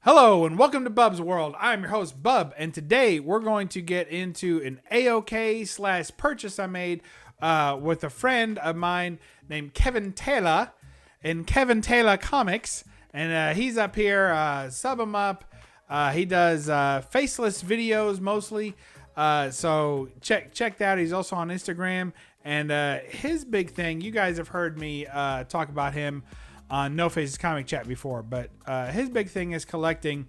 Hello and welcome to Bub's World. I'm your host Bub, and today we're going to get into an AOK / purchase I made with a friend of mine named Kevin Taylor in Kevin Taylor Comics, and he's up here. Sub him up. He does faceless videos mostly, so check that out. He's also on Instagram, and his big thing. You guys have heard me talk about him on No Faces Comic Chat before, but his big thing is collecting,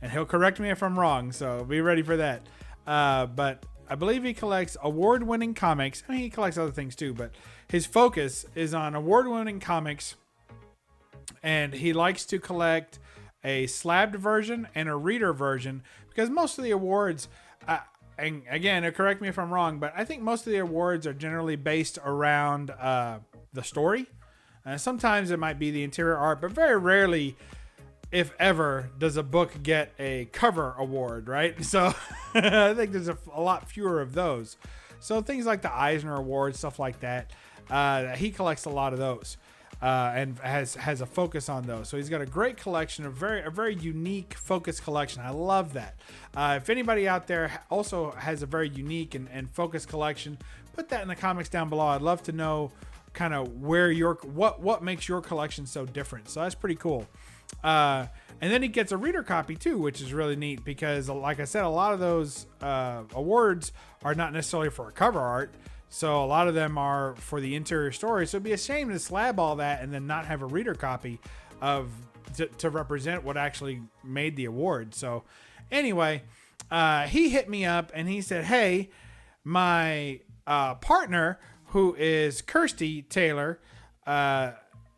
and he'll correct me if I'm wrong, so be ready for that. But I believe he collects award-winning comics. I mean, he collects other things too, but his focus is on award-winning comics, and he likes to collect a slabbed version and a reader version, because most of the awards, and again, correct me if I'm wrong, but I think most of the awards are generally based around the story. Sometimes it might be the interior art, but very rarely, if ever, does a book get a cover award, right? So I think there's a lot fewer of those. So things like the Eisner Awards, stuff like that, he collects a lot of those and has a focus on those. So he's got a great collection, a very unique focused collection. I love that. If anybody out there also has a very unique and focused collection, put that in the comments down below. I'd love to know kind of where what makes your collection so different. So that's pretty cool. And then he gets a reader copy too, which is really neat because, like I said, a lot of those awards are not necessarily for cover art. So a lot of them are for the interior story. So it'd be a shame to slab all that and then not have a reader copy to represent what actually made the award. So anyway, he hit me up and he said, hey, my partner, who is Kirsty Taylor,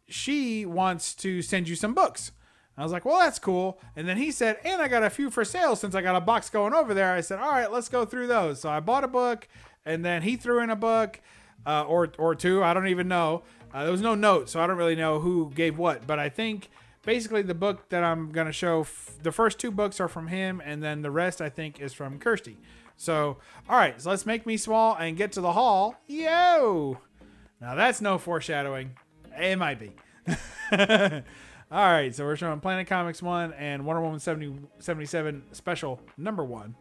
she wants to send you some books. I was like, well, that's cool. And then he said, and I got a few for sale since I got a box going over there. I said, all right, let's go through those. So I bought a book, and then he threw in a book or two. I don't even know. There was no note, so I don't really know who gave what. But I think basically the book that I'm going to show, the first two books are from him, and then the rest, I think, is from Kirsty. So, all right, so let's make me small and get to the haul. Yo! Now, that's no foreshadowing. It might be. All right, so we're showing Planet Comics 1 and Wonder Woman 77 Special number 1.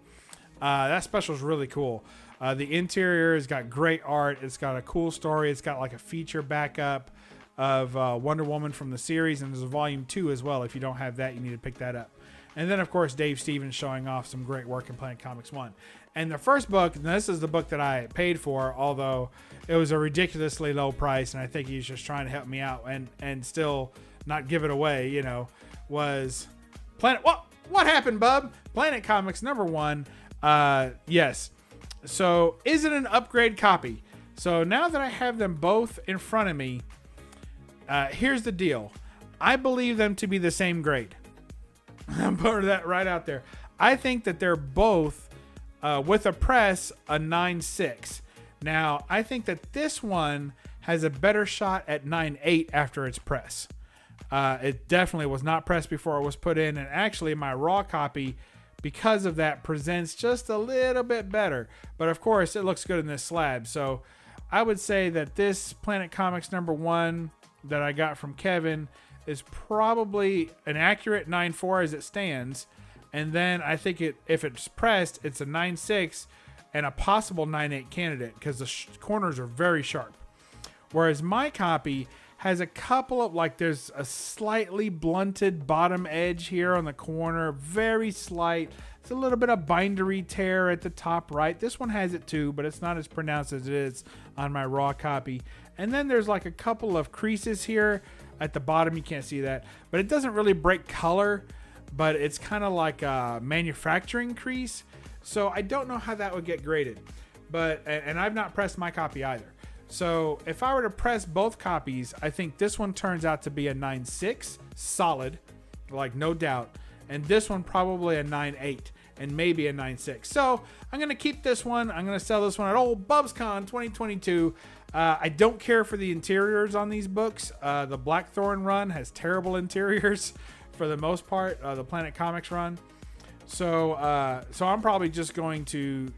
That special is really cool. The interior has got great art. It's got a cool story. It's got like a feature backup of Wonder Woman from the series, and there's a volume 2 as well. If you don't have that, you need to pick that up. And then, of course, Dave Stevens showing off some great work in Planet Comics 1. And the first book, and this is the book that I paid for, although it was a ridiculously low price, and I think he's just trying to help me out and still not give it away, you know, was Planet... What happened, Bub? Planet Comics number 1. Yes. So, is it an upgrade copy? So, now that I have them both in front of me, here's the deal. I believe them to be the same grade. I'm putting that right out there. I think that they're both, with a press, a 9.6. Now, I think that this one has a better shot at 9.8 after its press. It definitely was not pressed before it was put in, and actually my raw copy, because of that, presents just a little bit better. But of course, it looks good in this slab. So I would say that this Planet Comics number 1 that I got from Kevin is probably an accurate 9.4 as it stands, and then I think if it's pressed, it's a 9.6 and a possible 9.8 candidate because the corners are very sharp. Whereas my copy has a couple of, like, there's a slightly blunted bottom edge here on the corner, very slight. It's a little bit of bindery tear at the top right. This one has it too, but it's not as pronounced as it is on my raw copy. And then there's like a couple of creases here at the bottom. You can't see that, but it doesn't really break color, but it's kind of like a manufacturing crease. So I don't know how that would get graded, and I've not pressed my copy either. So if I were to press both copies, I think this one turns out to be a 9.6 solid, like no doubt. And this one probably a 9.8 and maybe a 9.6. So I'm going to keep this one. I'm going to sell this one at old BUBSCon 2022. I don't care for the interiors on these books. The Blackthorn run has terrible interiors for the most part. The Planet Comics run. So I'm probably just going to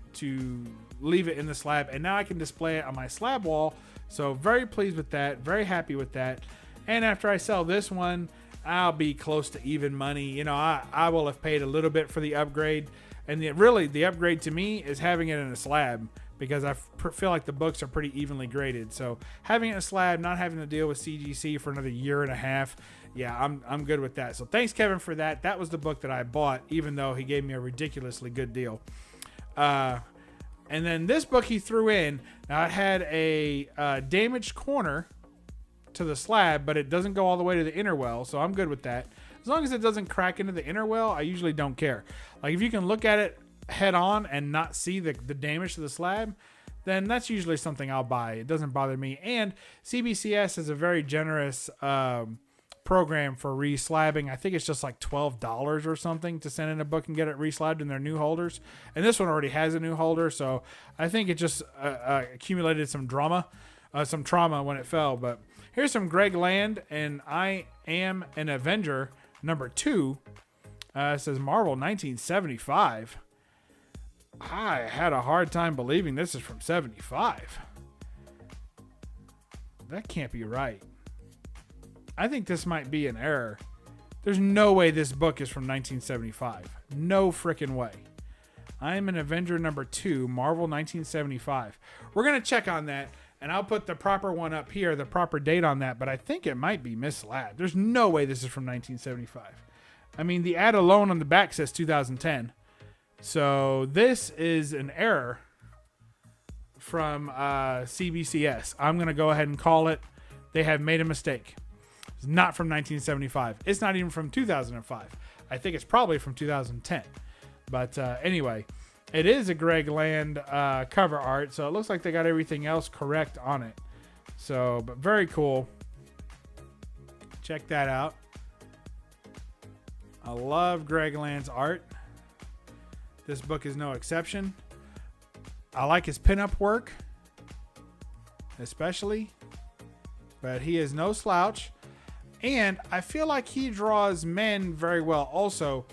leave it in the slab, and now I can display it on my slab wall. So very pleased with that. Very happy with that. And after I sell this one, I'll be close to even money. You know, I will have paid a little bit for the upgrade. And the upgrade to me is having it in a slab, because I feel like the books are pretty evenly graded. So having it in a slab, not having to deal with CGC for another year and a half, yeah, I'm good with that. So thanks, Kevin, for that. That was the book that I bought, even though he gave me a ridiculously good deal. And then this book he threw in. Now, it had a damaged corner to the slab, but it doesn't go all the way to the inner well, so I'm good with that. As long as it doesn't crack into the inner well, I usually don't care. Like, if you can look at it head on and not see the damage to the slab, then that's usually something I'll buy. It doesn't bother me. And CBCS is a very generous program for reslabbing. I think it's just like $12 or something to send in a book and get it reslabbed in their new holders. And this one already has a new holder, so I think it just accumulated some trauma when it fell. But here's some Greg Land, and I Am an Avenger #2. It says Marvel 1975. I had a hard time believing this is from 75. That can't be right. I think this might be an error. There's no way this book is from 1975. No freaking way. I Am an Avenger #2, Marvel 1975. We're going to check on that, and I'll put the proper one up here, the proper date on that, but I think it might be mislabbed. There's no way this is from 1975. I mean, the ad alone on the back says 2010. So this is an error from CBCS. I'm going to go ahead and call it. They have made a mistake. It's not from 1975. It's not even from 2005. I think it's probably from 2010. But anyway, it is a Greg Land cover art, so it looks like they got everything else correct on it. So, but very cool. Check that out. I love Greg Land's art. This book is no exception. I like his pinup work, especially, but he is no slouch. And I feel like he draws men very well also,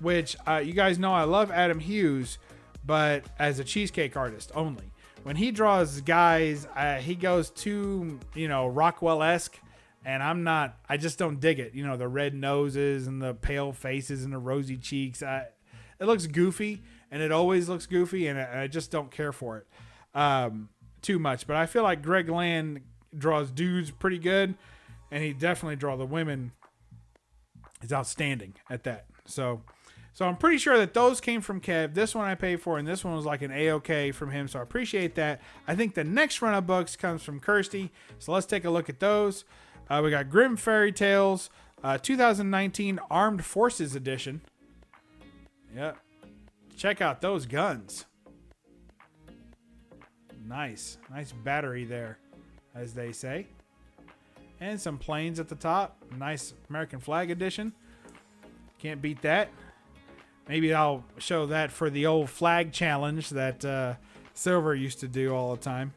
which you guys know I love Adam Hughes, but as a cheesecake artist only. When he draws guys, he goes too, Rockwell-esque, and I just don't dig it. The red noses and the pale faces and the rosy cheeks. It looks goofy, and it always looks goofy, and I just don't care for it too much. But I feel like Greg Land draws dudes pretty good, and he definitely draws the women. He's outstanding at that. So I'm pretty sure that those came from Kev. This one I paid for, and this one was like an AOK from him, so I appreciate that. I think the next run of books comes from Kirsty, so let's take a look at those. We got Grim Fairy Tales, 2019 Armed Forces Edition. Yep. Check out those guns. Nice battery there, as they say. And some planes at the top. Nice American flag edition. Can't beat that. Maybe I'll show that for the old flag challenge that Silver used to do all the time.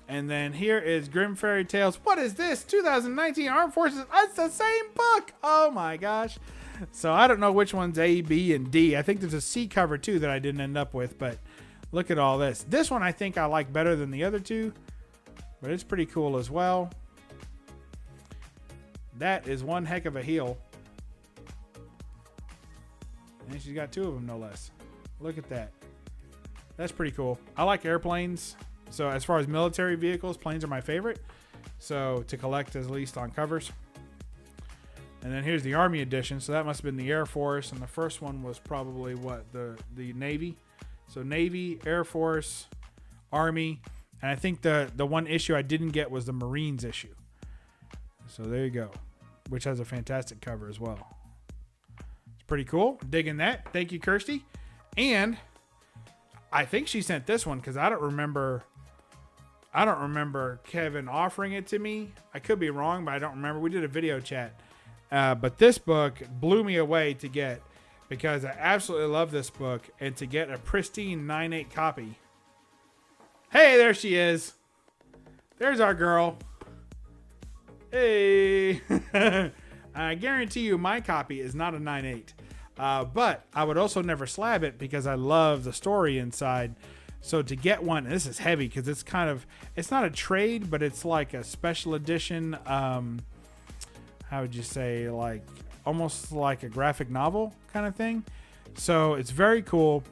And then here is Grim Fairy Tales. What is this? 2019 Armed Forces. It's the same book. Oh my gosh. So I don't know which one's A, B, and D. I think there's a C cover too that I didn't end up with, but look at all this. This one I think I like better than the other two, but it's pretty cool as well. That is one heck of a heel. And she's got two of them, no less. Look at that. That's pretty cool. I like airplanes. So as far as military vehicles, planes are my favorite. So to collect at least on covers. And then here's the Army edition. So that must have been the Air Force. And the first one was probably what? The Navy. So Navy, Air Force, Army. And I think the one issue I didn't get was the Marines issue. So there you go. Which has a fantastic cover as well. It's pretty cool. Digging that. Thank you, Kirsty. And I think she sent this one because I don't remember Kevin offering it to me. I could be wrong, but I don't remember. We did a video chat. But this book blew me away to get because I absolutely love this book. And to get a pristine 9/8 copy. Hey, there she is. There's our girl. Hey. I guarantee you my copy is not a 9/8. But I would also never slab it because I love the story inside. So to get one, and this is heavy because it's not a trade, but it's like a special edition. how would you say, like almost like a graphic novel kind of thing. So it's very cool.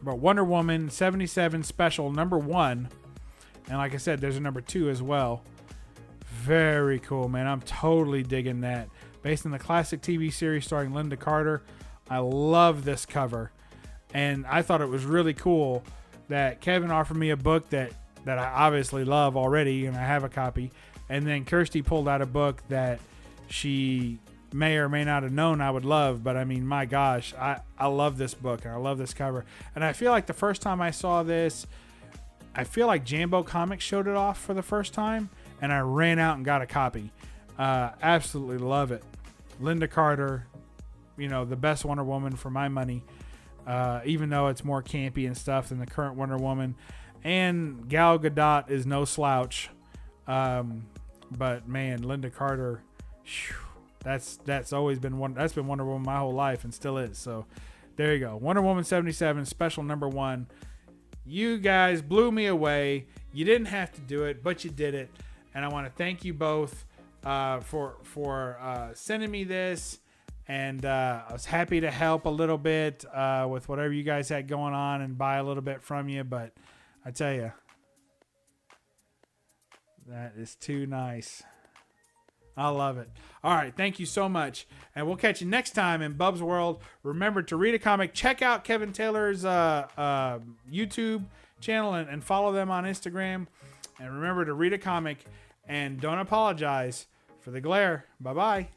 But Wonder Woman 77 Special #1. And like I said, there's a #2 as well. Very cool, man. I'm totally digging that. Based on the classic TV series starring Linda Carter. I love this cover. And I thought it was really cool that Kevin offered me a book that I obviously love already, and I have a copy. And then Kirsty pulled out a book that she may or may not have known I would love. But I mean, my gosh, I love this book, and I love this cover. And I feel like the first time I saw this, I feel like Jambo Comics showed it off for the first time, and I ran out and got a copy. Absolutely love it. Linda Carter, you know, the best Wonder Woman for my money. Even though it's more campy and stuff than the current Wonder Woman. And Gal Gadot is no slouch. But man, Linda Carter, whew, that's always been that's been Wonder Woman my whole life and still is. So there you go. Wonder Woman 77 Special #1. You guys blew me away. You didn't have to do it, but you did it. And I want to thank you both for sending me this. And I was happy to help a little bit with whatever you guys had going on and buy a little bit from you. But I tell you, that is too nice. I love it. All right. Thank you so much. And we'll catch you next time in Bub's World. Remember to read a comic. Check out Kevin Taylor's YouTube channel and follow them on Instagram. And remember to read a comic and don't apologize for the glare. Bye-bye.